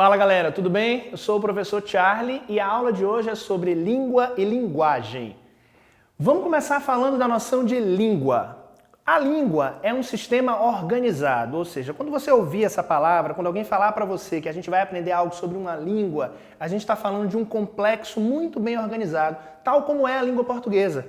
Fala galera, tudo bem? Eu sou o professor Charlie e a aula de hoje é sobre língua e linguagem. Vamos começar falando da noção de língua. A língua é um sistema organizado, ou seja, quando você ouvir essa palavra, quando alguém falar para você que a gente vai aprender algo sobre uma língua, a gente está falando de um complexo muito bem organizado, tal como é a língua portuguesa.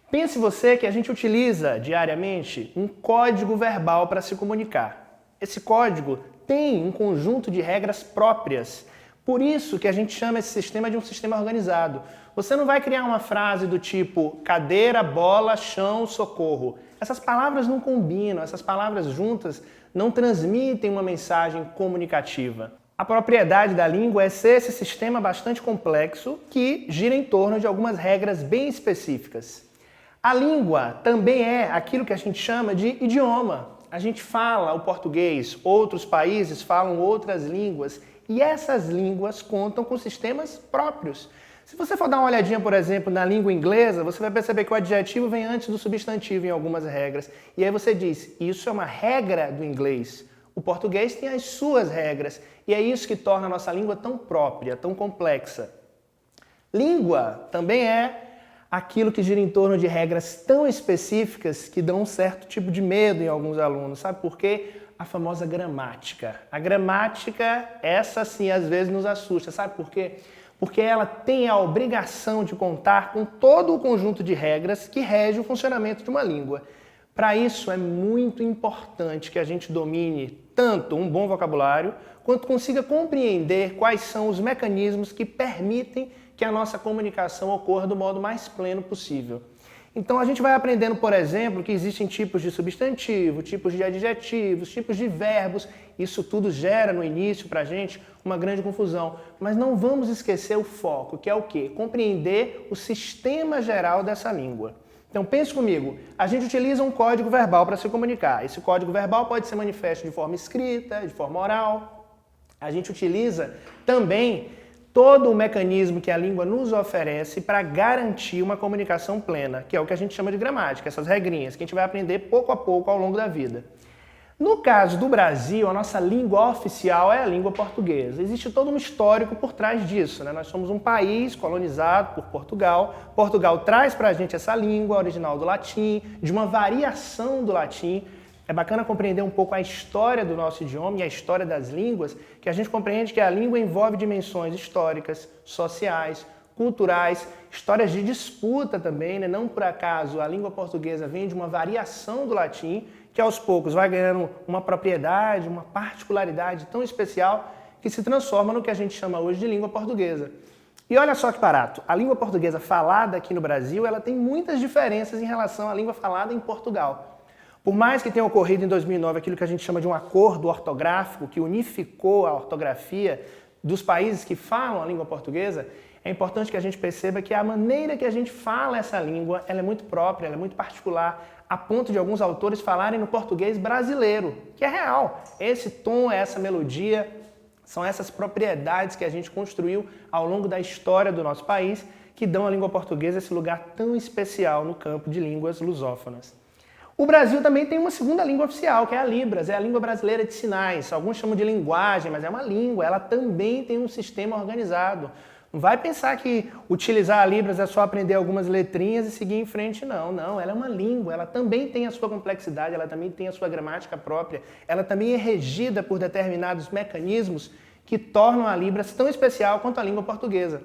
Pense você que a gente utiliza diariamente um código verbal para se comunicar. Esse código tem um conjunto de regras próprias. Por isso que a gente chama esse sistema de um sistema organizado. Você não vai criar uma frase do tipo cadeira, bola, chão, socorro. Essas palavras não combinam, essas palavras juntas não transmitem uma mensagem comunicativa. A propriedade da língua é ser esse sistema bastante complexo que gira em torno de algumas regras bem específicas. A língua também é aquilo que a gente chama de idioma. A gente fala o português, outros países falam outras línguas e essas línguas contam com sistemas próprios. Se você for dar uma olhadinha, por exemplo, na língua inglesa, você vai perceber que o adjetivo vem antes do substantivo em algumas regras. E aí você diz, isso é uma regra do inglês. O português tem as suas regras e é isso que torna a nossa língua tão própria, tão complexa. Língua também é aquilo que gira em torno de regras tão específicas que dão um certo tipo de medo em alguns alunos. Sabe por quê? A famosa gramática. A gramática, essa sim, às vezes nos assusta. Sabe por quê? Porque ela tem a obrigação de contar com todo o conjunto de regras que rege o funcionamento de uma língua. Para isso, é muito importante que a gente domine tanto um bom vocabulário, quanto consiga compreender quais são os mecanismos que permitem que a nossa comunicação ocorra do modo mais pleno possível. Então a gente vai aprendendo, por exemplo, que existem tipos de substantivo, tipos de adjetivos, tipos de verbos. Isso tudo gera no início para a gente uma grande confusão. Mas não vamos esquecer o foco, que é o quê? Compreender o sistema geral dessa língua. Então pense comigo, a gente utiliza um código verbal para se comunicar. Esse código verbal pode ser manifesto de forma escrita, de forma oral. A gente utiliza também todo o mecanismo que a língua nos oferece para garantir uma comunicação plena, que é o que a gente chama de gramática, essas regrinhas que a gente vai aprender pouco a pouco ao longo da vida. No caso do Brasil, a nossa língua oficial é a língua portuguesa. Existe todo um histórico por trás disso, né? Nós somos um país colonizado por Portugal. Portugal traz para a gente essa língua original do latim, de uma variação do latim. É bacana compreender um pouco a história do nosso idioma e a história das línguas, que a gente compreende que a língua envolve dimensões históricas, sociais, culturais, histórias de disputa também, né? Não por acaso a língua portuguesa vem de uma variação do latim, que aos poucos vai ganhando uma propriedade, uma particularidade tão especial que se transforma no que a gente chama hoje de língua portuguesa. E olha só que barato, a língua portuguesa falada aqui no Brasil, ela tem muitas diferenças em relação à língua falada em Portugal. Por mais que tenha ocorrido em 2009 aquilo que a gente chama de um acordo ortográfico que unificou a ortografia dos países que falam a língua portuguesa, é importante que a gente perceba que a maneira que a gente fala essa língua ela é muito própria, ela é muito particular, a ponto de alguns autores falarem no português brasileiro, que é real. Esse tom, essa melodia, são essas propriedades que a gente construiu ao longo da história do nosso país que dão à língua portuguesa esse lugar tão especial no campo de línguas lusófonas. O Brasil também tem uma segunda língua oficial, que é a Libras, é a língua brasileira de sinais. Alguns chamam de linguagem, mas é uma língua, ela também tem um sistema organizado. Não vai pensar que utilizar a Libras é só aprender algumas letrinhas e seguir em frente, não. Não, ela é uma língua, ela também tem a sua complexidade, ela também tem a sua gramática própria, ela também é regida por determinados mecanismos que tornam a Libras tão especial quanto a língua portuguesa.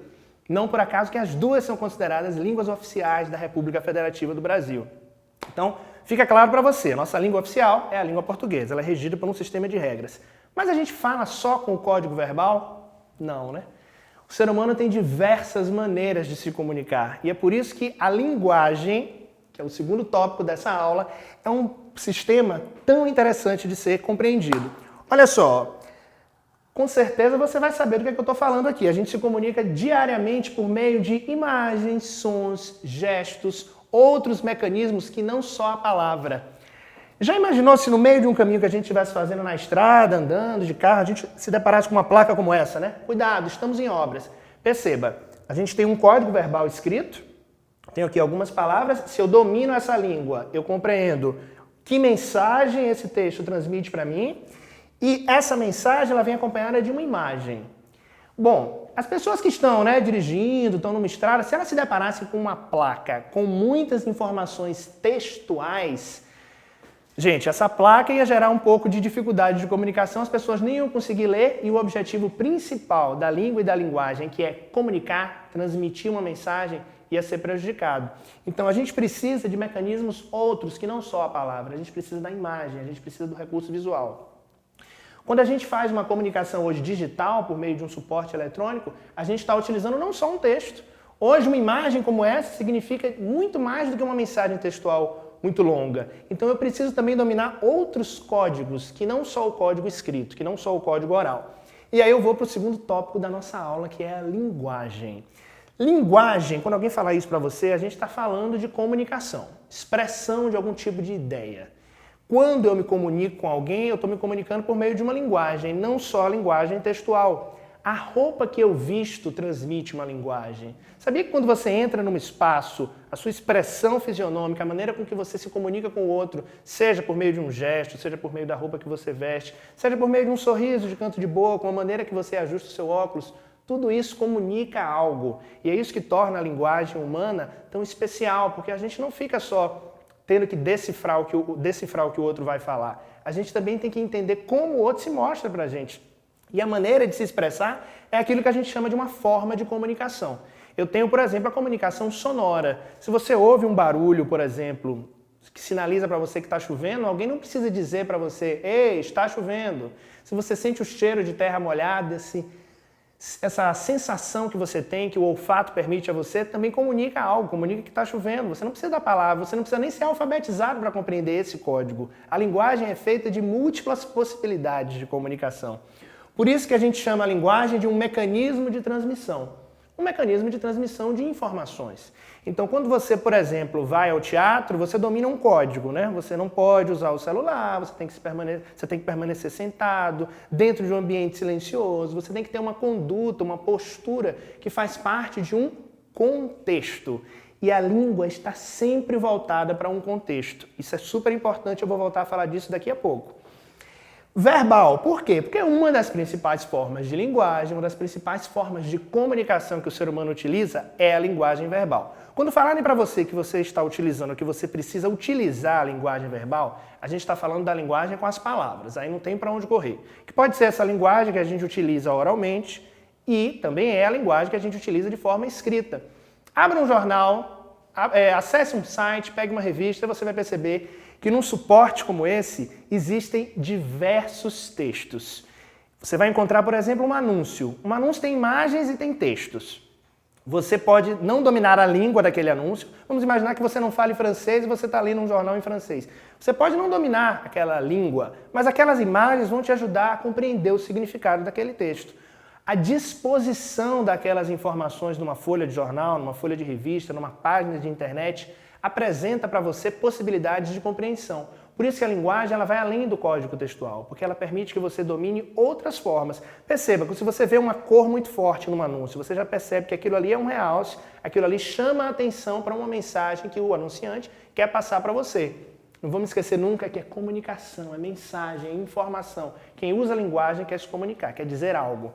Não por acaso que as duas são consideradas línguas oficiais da República Federativa do Brasil. Então, fica claro para você, nossa língua oficial é a língua portuguesa, ela é regida por um sistema de regras. Mas a gente fala só com o código verbal? Não, né? O ser humano tem diversas maneiras de se comunicar e é por isso que a linguagem, que é o segundo tópico dessa aula, é um sistema tão interessante de ser compreendido. Olha só, com certeza você vai saber do que eu estou falando aqui. A gente se comunica diariamente por meio de imagens, sons, gestos, outros mecanismos que não só a palavra. Já imaginou se no meio de um caminho que a gente estivesse fazendo na estrada, andando de carro, a gente se deparasse com uma placa como essa, né? Cuidado, estamos em obras. Perceba, a gente tem um código verbal escrito, tenho aqui algumas palavras, se eu domino essa língua, eu compreendo que mensagem esse texto transmite para mim E essa mensagem ela vem acompanhada de uma imagem. Bom, as pessoas que estão dirigindo, estão numa estrada, se elas se deparassem com uma placa com muitas informações textuais, gente, essa placa ia gerar um pouco de dificuldade de comunicação, as pessoas nem iam conseguir ler e o objetivo principal da língua e da linguagem, que é comunicar, transmitir uma mensagem, ia ser prejudicado. Então a gente precisa de mecanismos outros que não só a palavra, a gente precisa da imagem, a gente precisa do recurso visual. Quando a gente faz uma comunicação hoje digital, por meio de um suporte eletrônico, a gente está utilizando não só um texto. Hoje uma imagem como essa significa muito mais do que uma mensagem textual muito longa. Então eu preciso também dominar outros códigos, que não só o código escrito, que não só o código oral. E aí eu vou para o segundo tópico da nossa aula, que é a linguagem. Linguagem, quando alguém falar isso para você, a gente está falando de comunicação, expressão de algum tipo de ideia. Quando eu me comunico com alguém, eu estou me comunicando por meio de uma linguagem, não só a linguagem textual. A roupa que eu visto transmite uma linguagem. Sabia que quando você entra num espaço, a sua expressão fisionômica, a maneira com que você se comunica com o outro, seja por meio de um gesto, seja por meio da roupa que você veste, seja por meio de um sorriso de canto de boca, a maneira que você ajusta o seu óculos, tudo isso comunica algo. E é isso que torna a linguagem humana tão especial, porque a gente não fica só tendo que decifrar o que o outro vai falar. A gente também tem que entender como o outro se mostra pra gente. E a maneira de se expressar é aquilo que a gente chama de uma forma de comunicação. Eu tenho, por exemplo, a comunicação sonora. Se você ouve um barulho, por exemplo, que sinaliza para você que está chovendo, alguém não precisa dizer para você, ei, está chovendo. Se você sente o cheiro de terra molhada, essa sensação que você tem, que o olfato permite a você, também comunica algo, comunica que está chovendo. Você não precisa da palavra, você não precisa nem ser alfabetizado para compreender esse código. A linguagem é feita de múltiplas possibilidades de comunicação. Por isso que a gente chama a linguagem de um mecanismo de transmissão. Um mecanismo de transmissão de informações. Então, quando você, por exemplo, vai ao teatro, você domina um código, né? Você não pode usar o celular, você tem que permanecer sentado, dentro de um ambiente silencioso, você tem que ter uma conduta, uma postura que faz parte de um contexto. E a língua está sempre voltada para um contexto. Isso é super importante, eu vou voltar a falar disso daqui a pouco. Verbal, por quê? Porque uma das principais formas de linguagem, uma das principais formas de comunicação que o ser humano utiliza é a linguagem verbal. Quando falarem para você que você está utilizando, que você precisa utilizar a linguagem verbal, a gente está falando da linguagem com as palavras, aí não tem para onde correr. Que pode ser essa linguagem que a gente utiliza oralmente e também é a linguagem que a gente utiliza de forma escrita. Abra um jornal, acesse um site, pegue uma revista, você vai perceber que num suporte como esse existem diversos textos. Você vai encontrar, por exemplo, um anúncio. Um anúncio tem imagens e tem textos. Você pode não dominar a língua daquele anúncio. Vamos imaginar que você não fale francês e você está lendo um jornal em francês. Você pode não dominar aquela língua, mas aquelas imagens vão te ajudar a compreender o significado daquele texto. A disposição daquelas informações numa folha de jornal, numa folha de revista, numa página de internet, apresenta para você possibilidades de compreensão. Por isso que a linguagem ela vai além do código textual, porque ela permite que você domine outras formas. Perceba que se você vê uma cor muito forte num anúncio, você já percebe que aquilo ali é um realce, aquilo ali chama a atenção para uma mensagem que o anunciante quer passar para você. Não vamos esquecer nunca que é comunicação, é mensagem, é informação. Quem usa a linguagem quer se comunicar, quer dizer algo.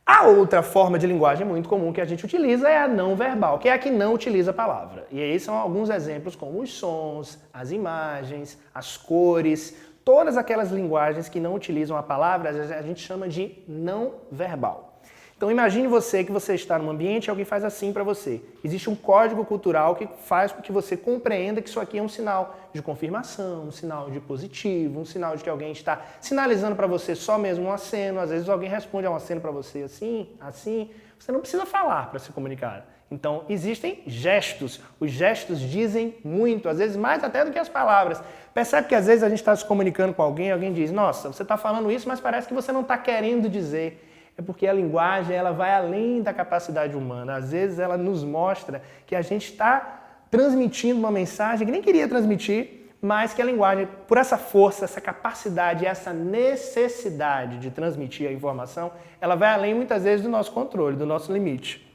A outra forma de linguagem muito comum que a gente utiliza é a não verbal, que é a que não utiliza a palavra. E aí são alguns exemplos como os sons, as imagens, as cores, todas aquelas linguagens que não utilizam a palavra, a gente chama de não verbal. Então imagine você que você está num ambiente e alguém faz assim para você. Existe um código cultural que faz com que você compreenda que isso aqui é um sinal de confirmação, um sinal de positivo, um sinal de que alguém está sinalizando para você só mesmo um aceno. Às vezes alguém responde a um aceno para você assim, assim. Você não precisa falar para se comunicar. Então existem gestos. Os gestos dizem muito, às vezes mais até do que as palavras. Percebe que às vezes a gente está se comunicando com alguém e alguém diz, nossa, você está falando isso, mas parece que você não está querendo dizer. É porque a linguagem ela vai além da capacidade humana. Às vezes ela nos mostra que a gente está transmitindo uma mensagem que nem queria transmitir, mas que a linguagem, por essa força, essa capacidade, essa necessidade de transmitir a informação, ela vai além muitas vezes do nosso controle, do nosso limite.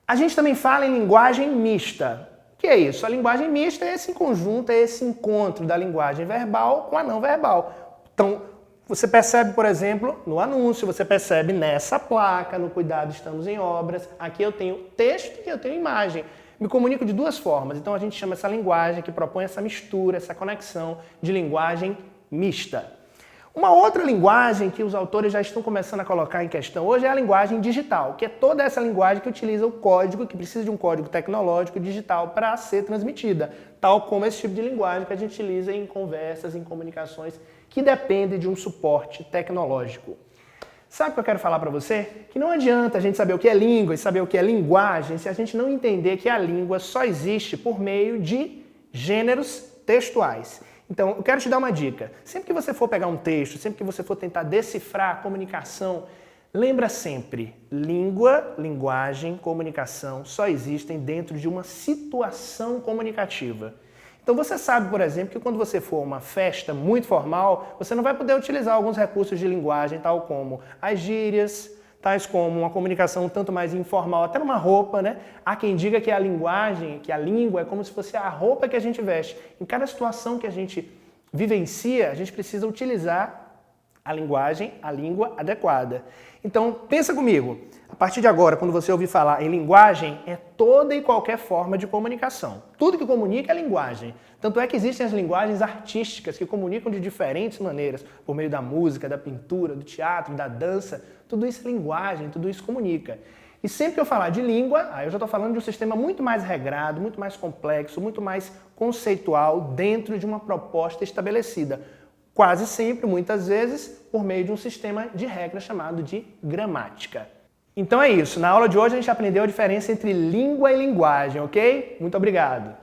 A gente também fala em linguagem mista. O que é isso? A linguagem mista é esse conjunto, é esse encontro da linguagem verbal com a não verbal. Então, você percebe, por exemplo, no anúncio, você percebe nessa placa, no Cuidado Estamos em Obras, aqui eu tenho texto e eu tenho imagem. Me comunico de duas formas, então a gente chama essa linguagem que propõe essa mistura, essa conexão de linguagem mista. Uma outra linguagem que os autores já estão começando a colocar em questão hoje é a linguagem digital, que é toda essa linguagem que utiliza o código, que precisa de um código tecnológico digital para ser transmitida, tal como esse tipo de linguagem que a gente utiliza em conversas, em comunicações, que dependem de um suporte tecnológico. Sabe o que eu quero falar para você? Que não adianta a gente saber o que é língua e saber o que é linguagem se a gente não entender que a língua só existe por meio de gêneros textuais. Então, eu quero te dar uma dica. Sempre que você for pegar um texto, sempre que você for tentar decifrar a comunicação, lembra sempre, língua, linguagem, comunicação só existem dentro de uma situação comunicativa. Então você sabe, por exemplo, que quando você for a uma festa muito formal, você não vai poder utilizar alguns recursos de linguagem, tal como as gírias, tais como uma comunicação tanto mais informal, até numa roupa, né? Há quem diga que a linguagem, que a língua é como se fosse a roupa que a gente veste. Em cada situação que a gente vivencia, a gente precisa utilizar a linguagem, a língua adequada. Então, pensa comigo. A partir de agora, quando você ouvir falar em linguagem, é toda e qualquer forma de comunicação. Tudo que comunica é linguagem. Tanto é que existem as linguagens artísticas que comunicam de diferentes maneiras, por meio da música, da pintura, do teatro, da dança. Tudo isso é linguagem, tudo isso comunica. E sempre que eu falar de língua, aí eu já estou falando de um sistema muito mais regrado, muito mais complexo, muito mais conceitual dentro de uma proposta estabelecida. Quase sempre, muitas vezes, por meio de um sistema de regras chamado de gramática. Então é isso. Na aula de hoje a gente aprendeu a diferença entre língua e linguagem, ok? Muito obrigado!